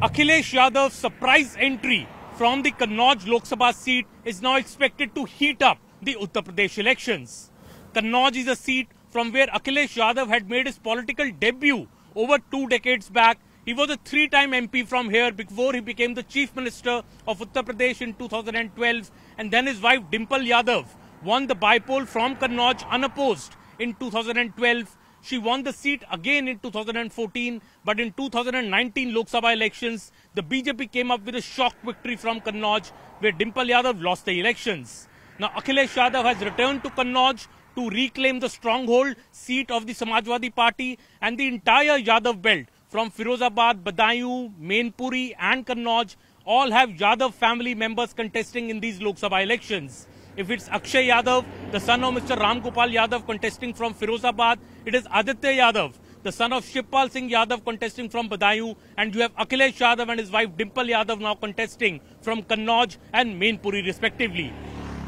Akhilesh Yadav's surprise entry from the Kannauj Lok Sabha seat is now expected to heat up the Uttar Pradesh elections. Kannauj is a seat from where Akhilesh Yadav had made his political debut over 2 decades back. He was a 3-time MP from here before he became the Chief Minister of Uttar Pradesh in 2012, and then his wife Dimple Yadav won the bypoll from Kannauj unopposed in 2012. She won the seat again in 2014, but in 2019 Lok Sabha elections, the BJP came up with a shock victory from Kannauj, where Dimple Yadav lost the elections. Now Akhilesh Yadav has returned to Kannauj to reclaim the stronghold seat of the Samajwadi Party, and the entire Yadav belt from Firozabad, Badaयूं, Mainpuri and Kannauj all have Yadav family members contesting in these Lok Sabha elections. If it's Akshay Yadav, the son of Mr. Ram Gopal Yadav, contesting from Firozabad, it is Aditya Yadav, the son of Shivpal Singh Yadav, contesting from Badaयूं, and you have Akhilesh Yadav and his wife Dimple Yadav now contesting from Kannauj and Mainpuri respectively.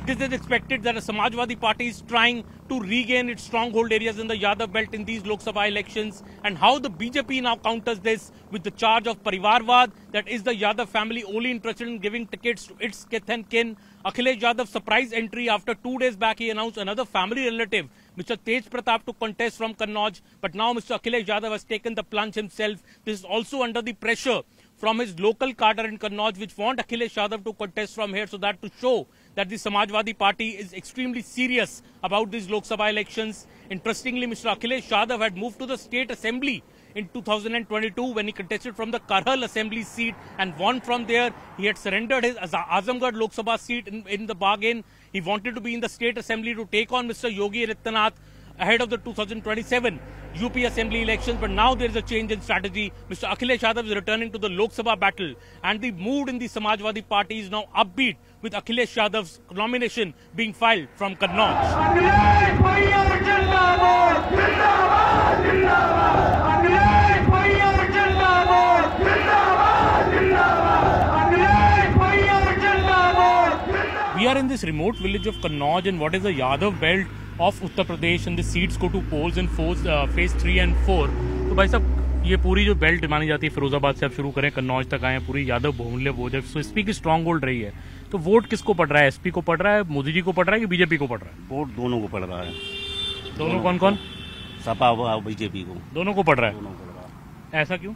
This is expected that the Samajwadi Party is trying to regain its stronghold areas in the Yadav belt in these Lok Sabha elections, and how the BJP now counters this with the charge of Parivarvad, that is the Yadav family only interested in giving tickets to its kith and kin. Akhilesh Yadav's surprise entry after 2 days back, he announced another family relative, Mr. Tej Pratap, to contest from Kannauj, but now Mr. Akhilesh Yadav has taken the plunge himself. This is also under the pressure from his local cadre in Kannauj, which want Akhilesh Yadav to contest from here, so that to show that the Samajwadi Party is extremely serious about these Lok Sabha elections. Interestingly, Mr. Akhilesh Yadav had moved to the State Assembly in 2022 when he contested from the Karhal Assembly seat and won from there. He had surrendered his Azamgarh Lok Sabha seat in the bargain. He wanted to be in the State Assembly to take on Mr. Yogi Adityanath ahead of the 2027 UP Assembly elections, but now there is a change in strategy. Mr. Akhilesh Yadav is returning to the Lok Sabha battle, and the mood in the Samajwadi Party is now upbeat, with Akhilesh Yadav's nomination being filed from Kannauj. We are in this remote village of Kannauj, and what is the Yadav belt of Uttar Pradesh, and the seats go to polls in phase 3 and 4. तो भाई साहब, ये पूरी जो belt मानी जाती है फिरोजाबाद से आप शुरू करें, कन्नौज तक आए, पूरी यादव बहुमूल्य वोट है, एसपी की स्ट्रांग होल्ड रही है, तो वोट किसको पड़ रहा है? एसपी को पड़ रहा है, मोदी जी को पड़ रहा है कि बीजेपी को पड़ रहा है? वोट दोनों को पड़ रहा है। दोनों कौन कौन? सपा और बीजेपी को, दोनों को पड़ रहा है। दोनों को पड़ रहा है। ऐसा क्यों?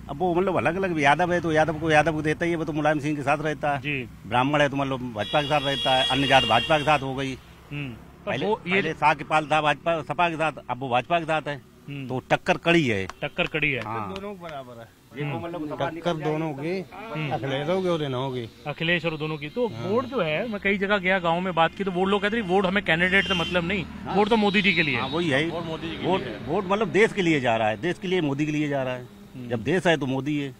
अब वो मतलब अलग अलग, यादव है तो यादव को देता ही है, वो तो मुलायम सिंह के साथ रहता है जी। ब्राह्मण है तो मतलब भाजपा के साथ रहता है, अन्य जात भाजपा के साथ हो गई। पहले साकेपाल था भाजपा सपा के साथ, अब वो भाजपा के साथ है, तो टक्कर कड़ी है। हाँ। दोनों बराबर है, टक्कर दोनों की, अखिलेश और दोनों की। तो वोट जो है, मैं कई जगह गया, गांव में बात की, तो वोट लोग कहते हैं वोट हमें कैंडिडेट से मतलब नहीं, वोट तो मोदी जी के लिए। वही है, वोट मतलब देश के लिए जा रहा है, देश के लिए मोदी के लिए जा रहा है। जब देश है तो मोदी है,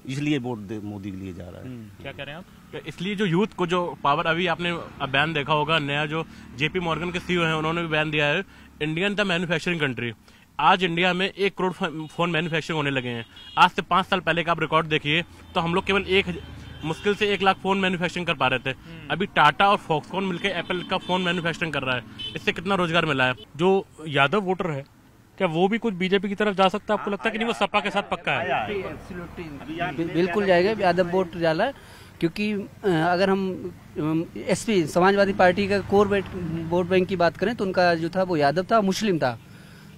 इसलिए वोट मोदी के लिए जा रहा है। क्या कह रहे हैं आप? इसलिए जो यूथ को जो पावर, अभी आपने बयान देखा होगा, नया जो जेपी मॉर्गन के सीईओ हैं उन्होंने भी बयान दिया है, इंडियन द मैन्युफैक्चरिंग कंट्री। आज इंडिया में 1 करोड़ फोन मैन्युफैक्चरिंग होने लगे हैं। आज से 5 साल पहले का आप रिकॉर्ड देखिए तो हम लोग केवल मुश्किल से 1 लाख फोन मैन्युफैक्चरिंग कर पा रहे थे। अभी टाटा और फॉक्सकॉन मिलकर एप्पल का फोन मैन्युफैक्चरिंग कर रहा है। इससे कितना रोजगार मिला है। जो यादव वोटर है, क्या वो भी कुछ बीजेपी की तरफ जा सकता है? आपको लगता है कि नहीं, वो सपा के साथ पक्का है? बिल्कुल जाएगा यादव वोट जाला, क्योंकि अगर हम एसपी समाजवादी पार्टी का कोर वोट बैंक की बात करें तो उनका जो था वो यादव था, मुस्लिम था,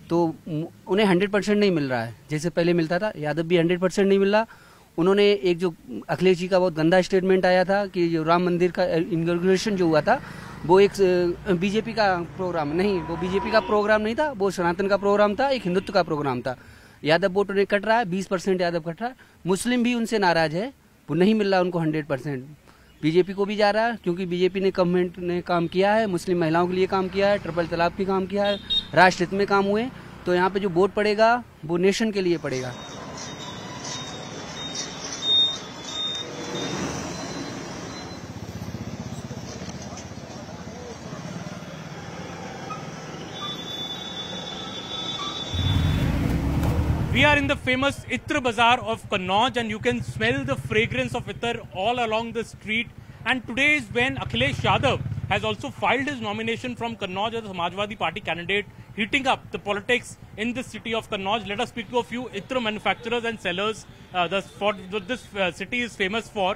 तो उन्हें 100% नहीं मिल रहा है जैसे पहले मिलता था। यादव भी 100% नहीं मिल रहा। उन्होंने एक जो अखिलेश जी का बहुत गंदा स्टेटमेंट आया था कि जो राम मंदिर का इनॉग्रेशन जो हुआ था वो एक बीजेपी का प्रोग्राम नहीं, वो बीजेपी का प्रोग्राम नहीं था, वो सनातन का प्रोग्राम था, एक हिंदुत्व का प्रोग्राम था। यादव वोट उन्हें कट रहा है, 20% यादव कट रहा है। मुस्लिम भी उनसे नाराज है, वो नहीं मिल रहा उनको 100%। बीजेपी को भी जा रहा है, क्योंकि बीजेपी ने गवर्नमेंट ने काम किया है, मुस्लिम महिलाओं के लिए काम किया है, ट्रिपल तलाक भी काम किया है, राष्ट्र हित में काम हुए, तो यहाँ पे जो वोट पड़ेगा वो नेशन के लिए पड़ेगा। We are in the famous Itr Bazaar of Kannauj, and you can smell the fragrance of Itr all along the street. And today is when Akhilesh Yadav has also filed his nomination from Kannauj as a Samajwadi Party candidate. heating up the politics in this city of Kannauj. Let us speak to a few Itra manufacturers and sellers. This city is famous for.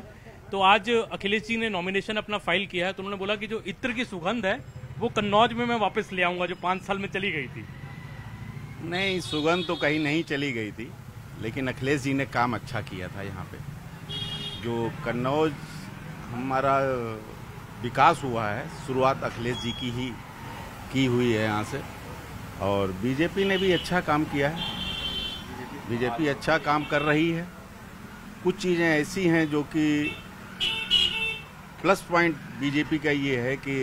तो आज अखिलेश जी ने nomination अपना file किया है, तो उन्होंने बोला कि जो इत्र की सुगंध है वो कन्नौज में मैं वापस ले आऊंगा, जो 5 साल में चली गई थी। नहीं, सुगंध तो कहीं नहीं चली गई थी, लेकिन अखिलेश जी ने काम अच्छा किया था। यहाँ पे जो कन्नौज हमारा विकास हुआ है, शुरुआत अखिलेश जी की हुई है यहाँ से, और बीजेपी ने भी अच्छा काम किया है। बीजेपी अच्छा काम कर रही है। कुछ चीज़ें ऐसी हैं जो कि प्लस पॉइंट बीजेपी का ये है कि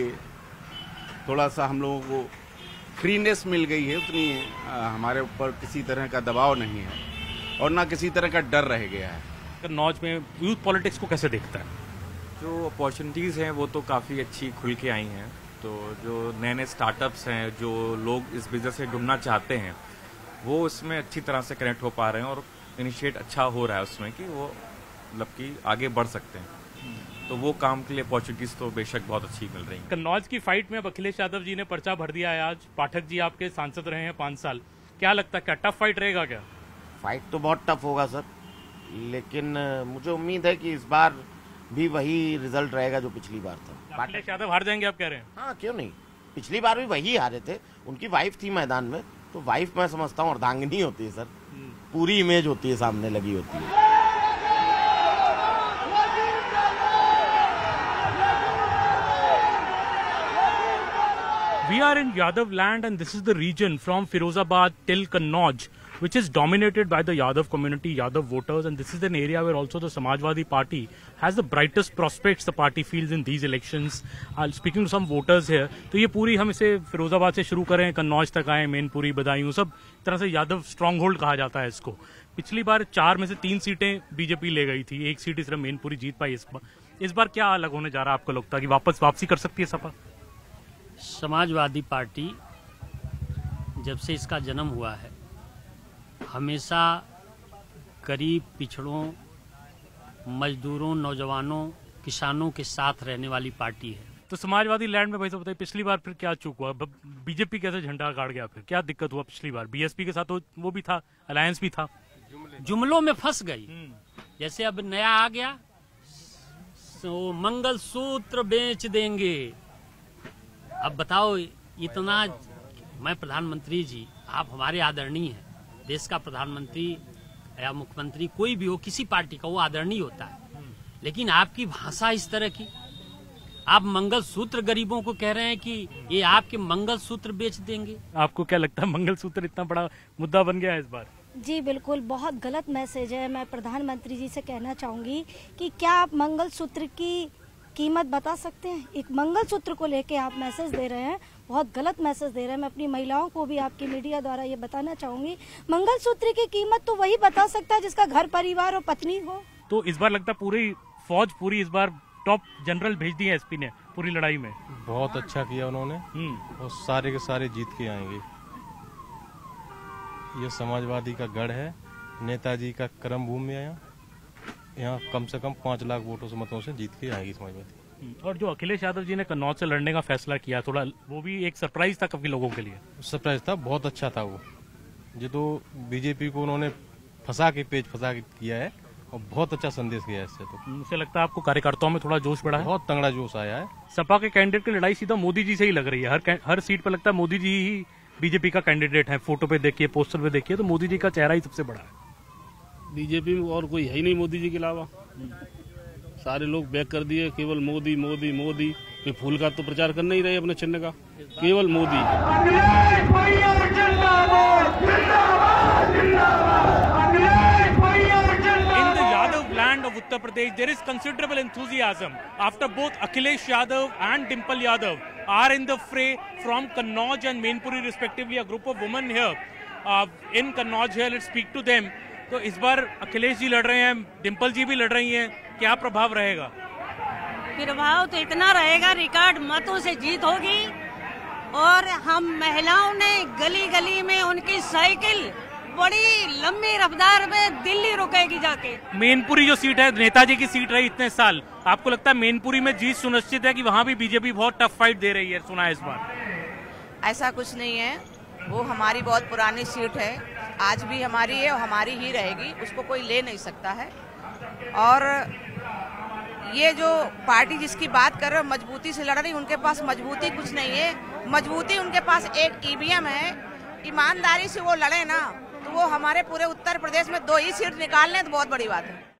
थोड़ा सा हम लोगों को फ्रीनेस मिल गई है, उतनी हमारे ऊपर किसी तरह का दबाव नहीं है और ना किसी तरह का डर रह गया है। कन्नौज में यूथ पॉलिटिक्स को कैसे देखता है? जो अपॉर्चुनिटीज़ हैं वो तो काफ़ी अच्छी खुल के आई हैं। तो जो नए नए स्टार्टअप्स हैं, जो लोग इस बिज़नेस से जुड़ना चाहते हैं, वो उसमें अच्छी तरह से कनेक्ट हो पा रहे हैं और इनिशिएट अच्छा हो रहा है उसमें कि वो मतलब कि आगे बढ़ सकते हैं। तो वो काम के लिए अपॉर्चुनिटीज़ तो बेशक बहुत अच्छी मिल रही हैं। कन्नौज की फाइट में अब अखिलेश यादव जी ने पर्चा भर दिया है। आज पाठक जी आपके सांसद रहे हैं 5 साल, क्या लगता है, क्या टफ फाइट रहेगा? क्या फाइट तो बहुत टफ होगा सर, लेकिन मुझे उम्मीद है कि इस बार भी वही रिजल्ट रहेगा जो पिछली बार था। अखिलेश यादव हार जाएंगे आप कह रहे हैं? हाँ, क्यों नहीं, पिछली बार भी वही हारे थे। उनकी वाइफ थी मैदान में, तो वाइफ मैं समझता हूँ अर्धांगिनी होती है सर, पूरी इमेज होती है, सामने लगी होती है। We are in Yadav land and this is the region from Firozabad till Kannauj, which is dominated by the Yadav community, Yadav voters, and this is an area where also the Samajwadi Party has the brightest prospects the party feels in these elections. Speaking to some voters here, तो ये पूरी हम इसे फिरोजाबाद से शुरू करें, कन्नौज तक आए, मैनपुरी, बदायूं, सब तरह से यादव स्ट्रांग होल्ड कहा जाता है इसको। पिछली बार 4 में से 3 सीटें बीजेपी ले गई थी, 1 सीट सिर्फ मैनपुरी जीत पाई। इस बार क्या अलग होने जा रहा है? आपको लगता है कि वापसी कर सकती है सपा? समाजवादी पार्टी जब से इसका जन्म हुआ है हमेशा गरीब, पिछड़ों, मजदूरों, नौजवानों, किसानों के साथ रहने वाली पार्टी है। तो समाजवादी लैंड में भाई साहब बताइए, पिछली बार फिर क्या चूक हुआ? बीजेपी कैसे झंडा गाड़ गया? फिर क्या दिक्कत हुआ पिछली बार? बीएसपी के साथ तो वो भी था, अलायंस भी था, जुमलों में फंस गई। जैसे अब नया आ गया, तो मंगल सूत्र बेच देंगे। अब बताओ, इतना मैं प्रधानमंत्री जी, आप हमारे आदरणीय हैं, देश का प्रधानमंत्री या मुख्यमंत्री कोई भी हो, किसी पार्टी का, वो आदरणीय होता है, लेकिन आपकी भाषा इस तरह की, आप मंगल सूत्र गरीबों को कह रहे हैं कि ये आपके मंगल सूत्र बेच देंगे। आपको क्या लगता है मंगल सूत्र इतना बड़ा मुद्दा बन गया है इस बार? जी बिल्कुल, बहुत गलत मैसेज है। मैं प्रधानमंत्री जी से कहना चाहूंगी कि क्या आप मंगल सूत्र की कीमत बता सकते हैं? एक मंगलसूत्र को लेके आप मैसेज दे रहे हैं, बहुत गलत मैसेज दे रहे हैं। मैं अपनी महिलाओं को भी आपकी मीडिया द्वारा ये बताना चाहूंगी, मंगलसूत्र की कीमत तो वही बता सकता है जिसका घर परिवार और पत्नी हो। तो इस बार लगता है पूरी फौज, पूरी इस बार टॉप जनरल भेज दी है एसपी ने पूरी लड़ाई में। बहुत अच्छा किया उन्होंने और सारे के सारे जीत के आएंगे। ये समाजवादी का गढ़ है, नेताजी का कर्म भूमि है। यहाँ कम से कम 5 लाख वोटों से मतों से जीत के आएगी समाजवादी। और जो अखिलेश यादव जी ने कन्नौज से लड़ने का फैसला किया, थोड़ा वो भी एक सरप्राइज था काफी लोगों के लिए। सरप्राइज था, बहुत अच्छा था वो। ये तो बीजेपी को उन्होंने फंसा के किया है और बहुत अच्छा संदेश गया है इससे। तो मुझे लगता है आपको कार्यकर्ताओं में थोड़ा जोश बढ़ा है? बहुत तगड़ा जोश आया है। सपा के कैंडिडेट की लड़ाई सीधा मोदी जी से ही लग रही है। हर सीट पर लगता है मोदी जी ही बीजेपी का कैंडिडेट है। फोटो पे देखिए, पोस्टर पे देखिए, तो मोदी जी का चेहरा ही सबसे बड़ा है। बीजेपी में और कोई है ही नहीं मोदी जी के अलावा। सारे लोग बैक कर दिए, केवल मोदी मोदी मोदी। ये फूल का तो प्रचार करना ही रहे अपने चिन्ह का, केवल Modi. In the Yadav land of Uttar Pradesh, there is considerable enthusiasm after both Akhilesh Yadav and Dimple Yadav are in the fray from Kannauj and Mainpuri respectively. A group of women here in Kannauj here. Let's speak to them. तो इस बार अखिलेश जी लड़ रहे हैं, डिम्पल जी भी लड़ रही हैं, क्या प्रभाव रहेगा? प्रभाव तो इतना रहेगा, रिकॉर्ड मतों से जीत होगी। और हम महिलाओं ने गली गली में उनकी साइकिल बड़ी लंबी रफ्तार में दिल्ली रुकेगी जाके। मैनपुरी जो सीट है, नेताजी की सीट रही इतने साल, आपको लगता है मैनपुरी में जीत सुनिश्चित है कि वहाँ भी बीजेपी बहुत टफ फाइट दे रही है? सुना है इस बार? ऐसा कुछ नहीं है, वो हमारी बहुत पुरानी सीट है, आज भी हमारी है और हमारी ही रहेगी, उसको कोई ले नहीं सकता है। और ये जो पार्टी जिसकी बात कर रहे हो मजबूती से लड़ रही, उनके पास मजबूती कुछ नहीं है। मजबूती उनके पास एक ईवीएम है। ईमानदारी से वो लड़े ना तो वो हमारे पूरे उत्तर प्रदेश में 2 ही सीट निकाल लें तो बहुत बड़ी बात है।